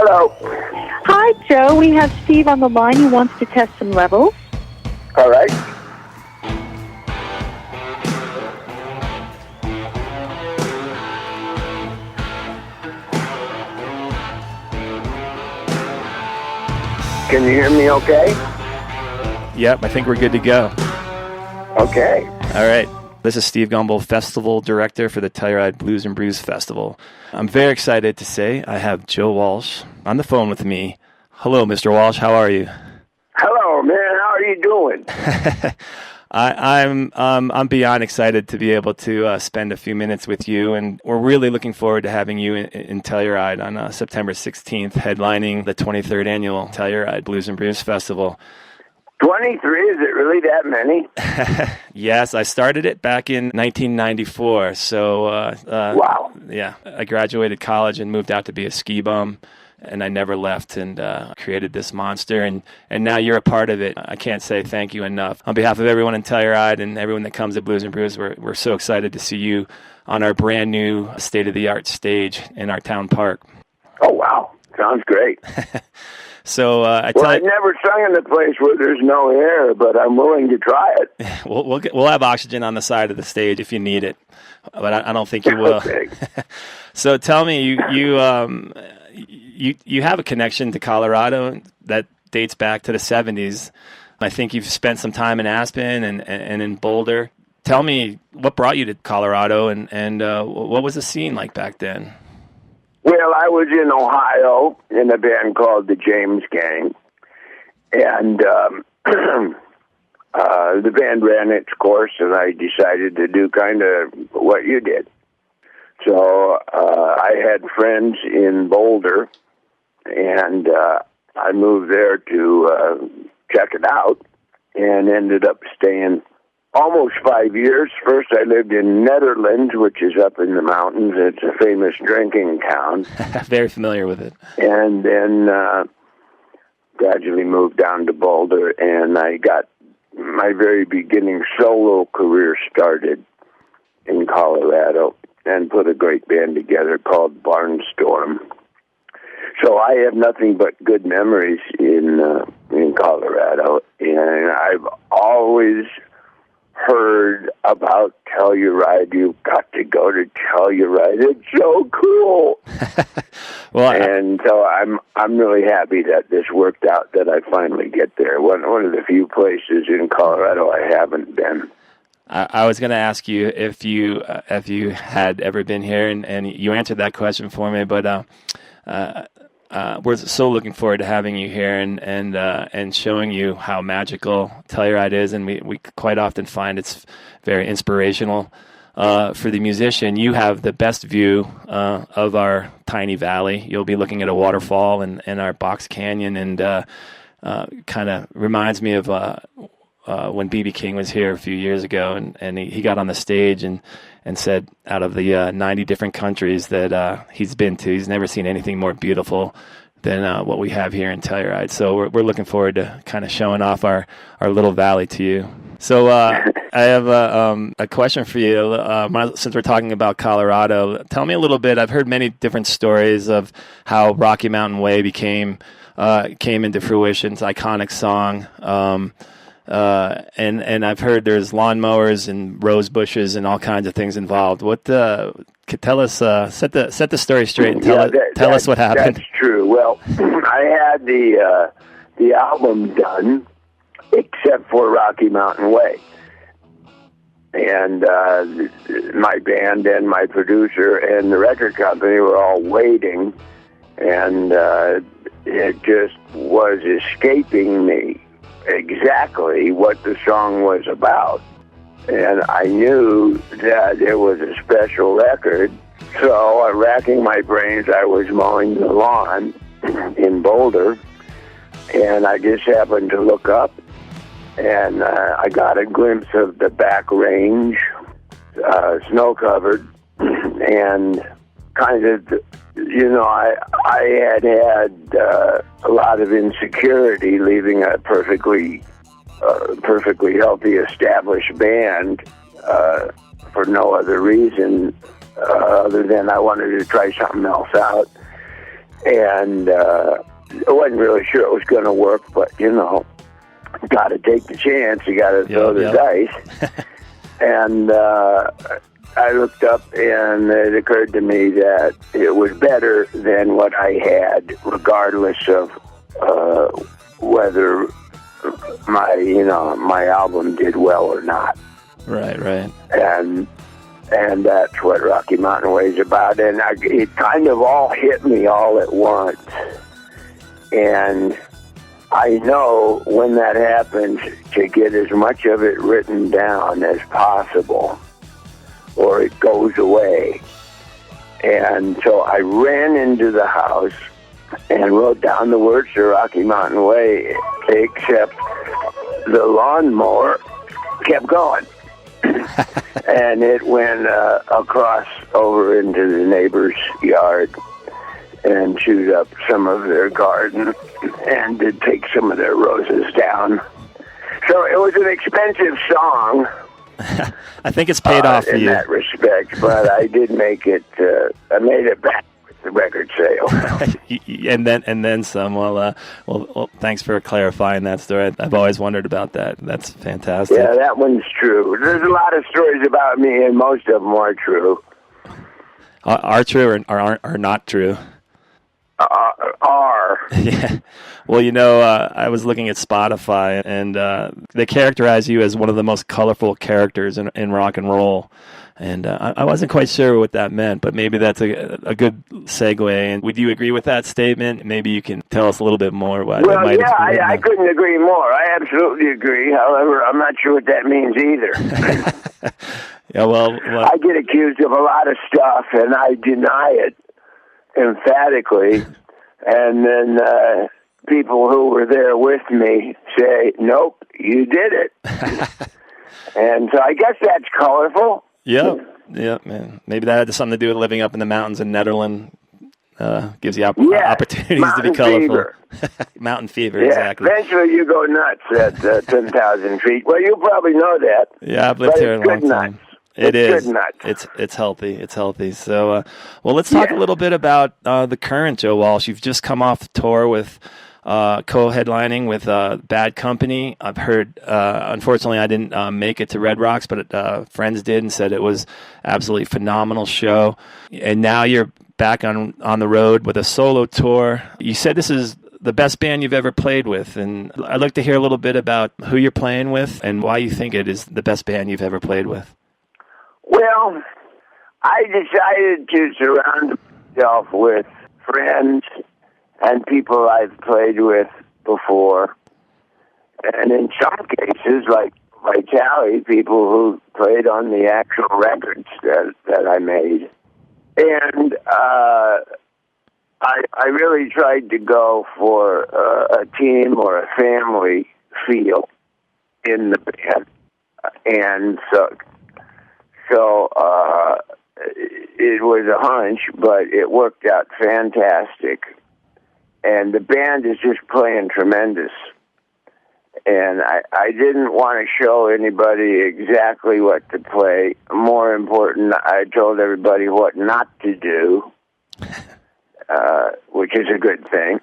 Hello. Hi, Joe. We have Steve on the line who wants to test some levels. All right. Can you hear me okay? Yep, I think we're good to go. Okay. All right. This is Steve Gumble, Festival Director for the Telluride Blues Brews Festival. I'm very excited to say I have Joe Walsh on the phone with me. Hello, Mr. Walsh. How are you? Hello, man. How are you doing? I'm beyond excited to be able to spend a few minutes with you, and we're really looking forward to having you in Telluride on September 16th, headlining the 23rd annual Telluride Blues Brews Festival. 23? Is it really that many? Yes, I started it back in 1994. So, wow. Yeah, I graduated college and moved out to be a ski bum, and I never left and created this monster. And now you're a part of it. I can't say thank you enough. On behalf of everyone in Telluride and everyone that comes to Blues and Brews, we're so excited to see you on our brand new state-of-the-art stage in our town park. Oh, wow. Sounds great. So I've never sung in a place where there's no air, but I'm willing to try it. We'll have oxygen on the side of the stage if you need it, but I don't think you will. Okay. So tell me, you have a connection to Colorado that dates back to the 70s. I think you've spent some time in Aspen and in Boulder. Tell me what brought you to Colorado and what was the scene like back then? Well, I was in Ohio in a band called the James Gang, and the band ran its course, and I decided to do kind of what you did. So I had friends in Boulder, and I moved there to check it out, and ended up staying almost 5 years. First, I lived in Netherlands, which is up in the mountains. It's a famous drinking town. Very familiar with it. And then gradually moved down to Boulder, and I got my very beginning solo career started in Colorado and put a great band together called Barnstorm. So I have nothing but good memories in Colorado, and I've always heard about Telluride. You've got to go to Telluride. It's so cool. So I'm really happy that this worked out, that I finally get there. One of the few places in Colorado I haven't been. I was going to ask you if you had ever been here, and you answered that question for me. But we're so looking forward to having you here and showing you how magical Telluride is, and we quite often find it's very inspirational for the musician. You have the best view of our tiny valley. You'll be looking at a waterfall and our box canyon, and kind of reminds me of when B.B. King was here a few years ago, and he got on the stage and said out of the 90 different countries that he's been to, he's never seen anything more beautiful than what we have here in Telluride. So we're looking forward to kind of showing off our little valley to you. So I have a question for you. Since we're talking about Colorado, tell me a little bit. I've heard many different stories of how Rocky Mountain Way came into fruition. It's an iconic song. And I've heard there's lawnmowers and rose bushes and all kinds of things involved. Tell us, set the story straight and tell us what happened. That's true. Well, I had the album done, except for Rocky Mountain Way, and my band and my producer and the record company were all waiting, and it just was escaping me exactly what the song was about. And I knew that it was a special record, so racking my brains, I was mowing the lawn in Boulder, and I just happened to look up, and I got a glimpse of the back range, snow-covered, and kind of, I had a lot of insecurity leaving a perfectly healthy, established band for no other reason other than I wanted to try something else out. And I wasn't really sure it was going to work, but, got to take the chance. You got to throw the dice. And I looked up, and it occurred to me that it was better than what I had, regardless of whether my album did well or not. Right. And that's what Rocky Mountain Way is about. And it kind of all hit me all at once. And I know when that happens to get as much of it written down as possible, or it goes away. And so I ran into the house and wrote down the words to Rocky Mountain Way, except the lawnmower kept going. And it went across over into the neighbor's yard and chewed up some of their garden and did take some of their roses down. So it was an expensive song. I think it's paid off for in you. that respect, but I did make it. I made it back with the record sale. and then some. Well, thanks for clarifying that story. I've always wondered about that. That's fantastic. Yeah, that one's true. There's a lot of stories about me, and most of them are true. Are true or are not true? Are. Yeah. Well, I was looking at Spotify, and they characterize you as one of the most colorful characters in rock and roll. And I wasn't quite sure what that meant, but maybe that's a good segue. And would you agree with that statement? Maybe you can tell us a little bit more. I couldn't agree more. I absolutely agree. However, I'm not sure what that means either. Yeah, well, I get accused of a lot of stuff, and I deny it emphatically. And then people who were there with me say, nope, you did it. And so I guess that's colorful. Yeah, man. Maybe that had something to do with living up in the mountains in Netherlands. Gives you opportunities to be colorful. Mountain fever, exactly. Eventually you go nuts at 10,000 feet. Well, you probably know that. Yeah, I've lived here a long time. It is. Good nuts. It's healthy. It's healthy. So, let's talk a little bit about the current Joe Walsh. You've just come off tour with co-headlining with Bad Company. I've heard, unfortunately, I didn't make it to Red Rocks, but friends did and said it was absolutely phenomenal show. And now you're back on the road with a solo tour. You said this is the best band you've ever played with, and I'd like to hear a little bit about who you're playing with and why you think it is the best band you've ever played with. Well, I decided to surround myself with friends and people I've played with before. And in some cases, like Tally, people who played on the actual records that I made. And I really tried to go for a team or a family feel in the band. And so it was a hunch, but it worked out fantastic. And the band is just playing tremendous. And I didn't want to show anybody exactly what to play. More important, I told everybody what not to do, which is a good thing.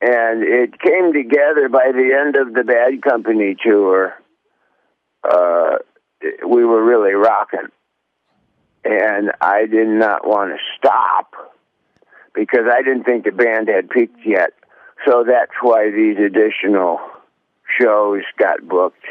And it came together by the end of the Bad Company tour. We were really rocking. And I did not want to stop because I didn't think the band had peaked yet. So that's why these additional shows got booked.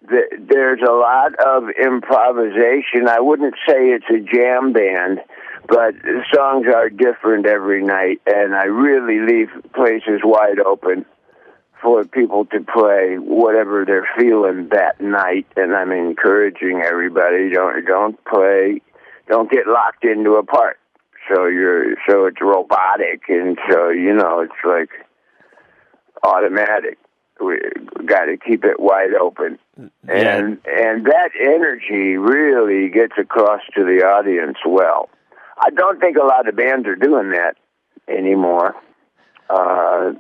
There's a lot of improvisation. I wouldn't say it's a jam band, but the songs are different every night, and I really leave places wide open for people to play whatever they're feeling that night. And I'm encouraging everybody, don't get locked into a part. So it's robotic, and so it's like automatic. We got to keep it wide open, and that energy really gets across to the audience well. I don't think a lot of bands are doing that anymore, and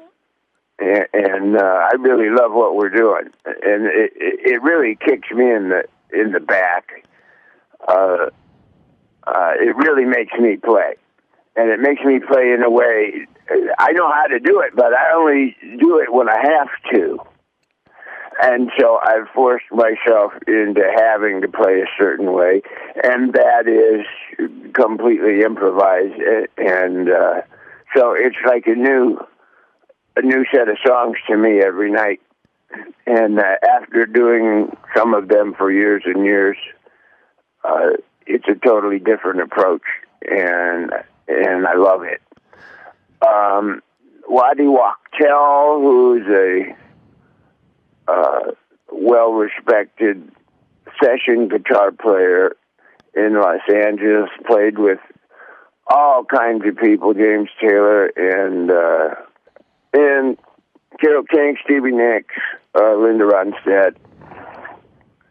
I really love what we're doing, and it really kicks me in the back. it really makes me play. And it makes me play in a way, I know how to do it, but I only do it when I have to. And so I've forced myself into having to play a certain way, and that is completely improvised. And so it's like a new set of songs to me every night. And after doing some of them for years and years, it's a totally different approach, and I love it. Waddy Wachtel, who's a well-respected session guitar player in Los Angeles, played with all kinds of people, James Taylor and Carole King, Stevie Nicks, Linda Ronstadt,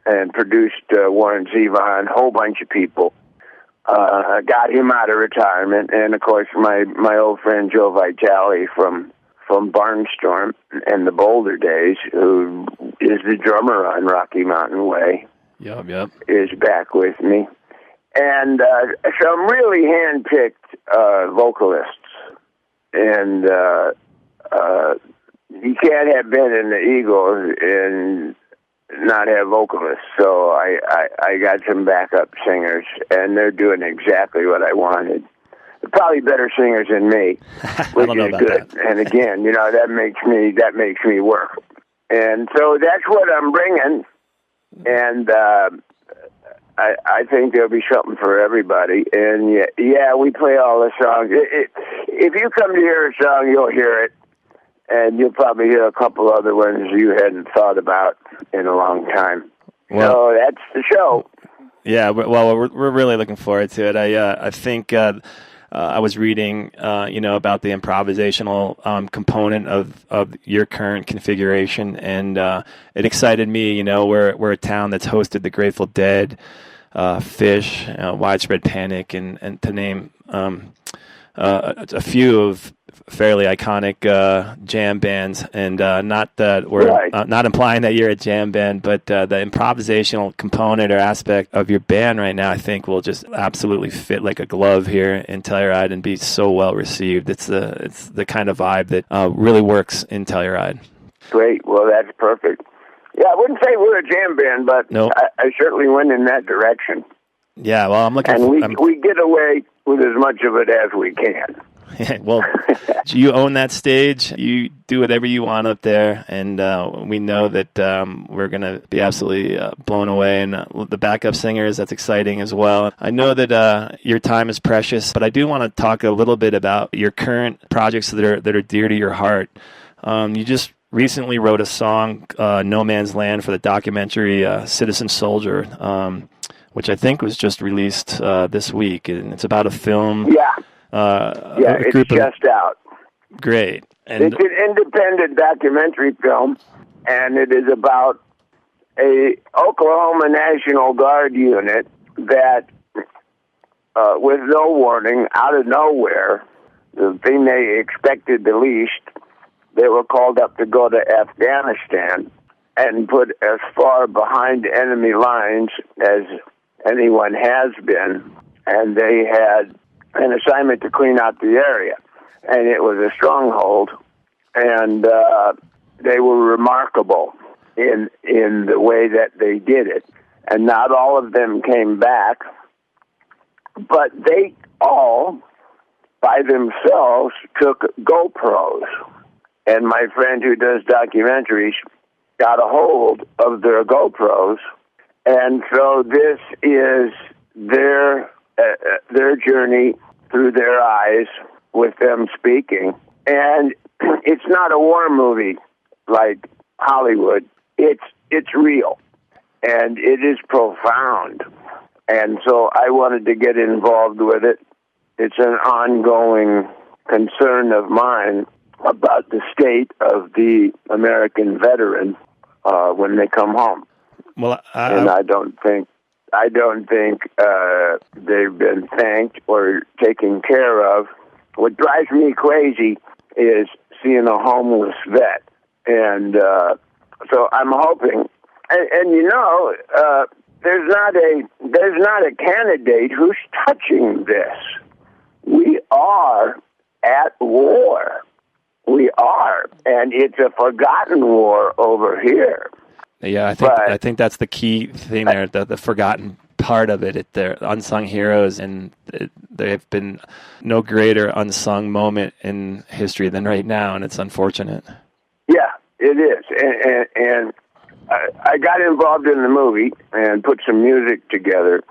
and produced Warren Zevon, a whole bunch of people. Got him out of retirement, and of course my old friend Joe Vitale from Barnstorm and the Boulder Days, who is the drummer on Rocky Mountain Way, yep, is back with me. And some really hand-picked vocalists, and you can't have been in the Eagles and not have vocalists. So I got some backup singers, and they're doing exactly what I wanted. They're probably better singers than me, which is good. That. And again, that makes me work. And so that's what I'm bringing. And I think there'll be something for everybody. And yeah, we play all the songs. If you come to hear a song, you'll hear it. And you'll probably hear a couple other ones you hadn't thought about in a long time. Well, so that's the show. Yeah, well, we're really looking forward to it. I think I was reading, about the improvisational component of your current configuration, and it excited me. We're a town that's hosted the Grateful Dead, Fish, Widespread Panic, and to name a few of fairly iconic jam bands, and not that we're not implying that you're a jam band, but the improvisational component or aspect of your band right now, I think, will just absolutely fit like a glove here in Telluride and be so well received. It's the kind of vibe that really works in Telluride. Great. Well, that's perfect. Yeah, I wouldn't say we're a jam band, but nope. I certainly went in that direction. Yeah, well, I'm looking. And we get away with as much of it as we can. Well, you own that stage. You do whatever you want up there, and we know that we're going to be absolutely blown away. And the backup singers, that's exciting as well. I know that your time is precious, but I do want to talk a little bit about your current projects that are dear to your heart. You just recently wrote a song, No Man's Land, for the documentary Citizen Soldier, which I think was just released this week, and it's about a film. Yeah. It's just out. Great. And it's an independent documentary film, and it is about a Oklahoma National Guard unit that, with no warning, out of nowhere, the thing they expected the least, they were called up to go to Afghanistan and put as far behind enemy lines as anyone has been, and they had an assignment to clean out the area, and it was a stronghold, and they were remarkable in the way that they did it, and not all of them came back, but they all, by themselves, took GoPros, and my friend who does documentaries got a hold of their GoPros, and so this is their journey through their eyes with them speaking. And it's not a war movie like Hollywood. It's real, and it is profound. And so I wanted to get involved with it. It's an ongoing concern of mine about the state of the American veteran when they come home. Well, and I don't think they've been thanked or taken care of. What drives me crazy is seeing a homeless vet. And so I'm hoping, and there's not a candidate who's touching this. We are at war. We are, and it's a forgotten war over here. Yeah, I think that's the key thing there, the forgotten part of it. They're unsung heroes, and there have been no greater unsung moment in history than right now, and it's unfortunate. Yeah, it is. And I got involved in the movie and put some music together,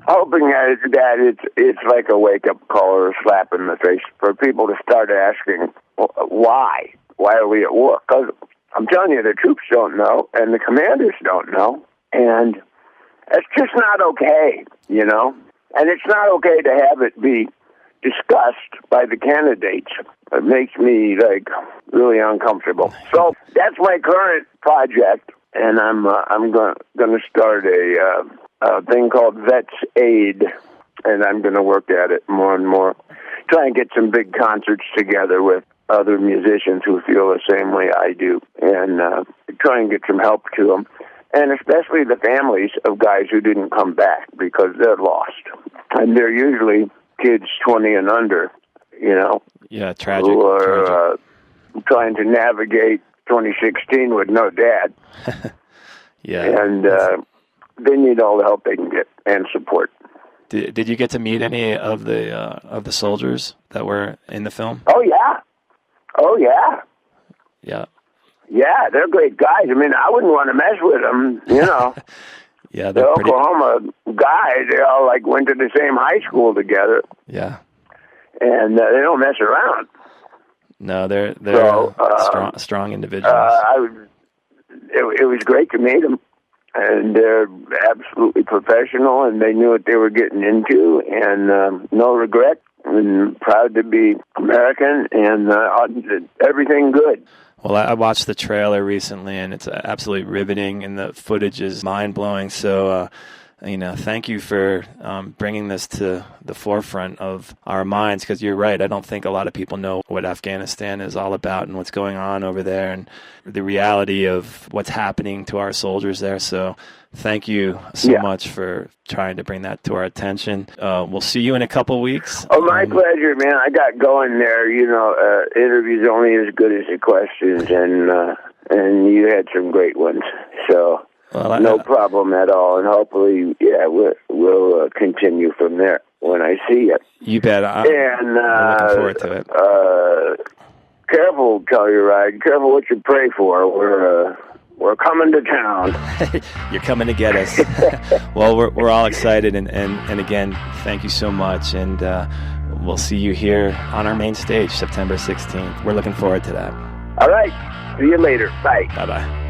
hoping that it's like a wake-up call or a slap in the face for people to start asking, why? Why are we at war? Because I'm telling you, the troops don't know, and the commanders don't know, and it's just not okay, you know? And it's not okay to have it be discussed by the candidates. It makes me, really uncomfortable. So that's my current project, and I'm going to start a thing called Vets Aid, and I'm going to work at it more and more. Try and get some big concerts together with other musicians who feel the same way I do, and try and get some help to them, and especially the families of guys who didn't come back because they're lost. And they're usually kids 20 and under, you know. Yeah, tragic. Who are trying to navigate 2016 with no dad. Yeah. And they need all the help they can get and support. Did you get to meet any of the soldiers that were in the film? Oh, yeah. Yeah. Yeah, they're great guys. I mean, I wouldn't want to mess with them, you know. Yeah, the Oklahoma guys, they all went to the same high school together. Yeah. And they don't mess around. No, they're strong individuals. It was great to meet them, and they're absolutely professional, and they knew what they were getting into, and no regret, and proud to be American, and everything good. Well, I watched the trailer recently, and it's absolutely riveting, and the footage is mind-blowing. So, thank you for bringing this to the forefront of our minds, because you're right. I don't think a lot of people know what Afghanistan is all about and what's going on over there and the reality of what's happening to our soldiers there. So thank you so much for trying to bring that to our attention. We'll see you in a couple weeks. Oh, my pleasure, man. I got going there. Interviews only as good as the questions, and you had some great ones. So no problem at all. And hopefully, we'll continue from there when I see you. You bet. I'm looking forward to it. Careful, Telluride. Careful what you pray for. We're coming to town. You're coming to get us. Well, we're all excited, and again, thank you so much, and we'll see you here on our main stage, September 16th. We're looking forward to that. All right. See you later. Bye. Bye-bye.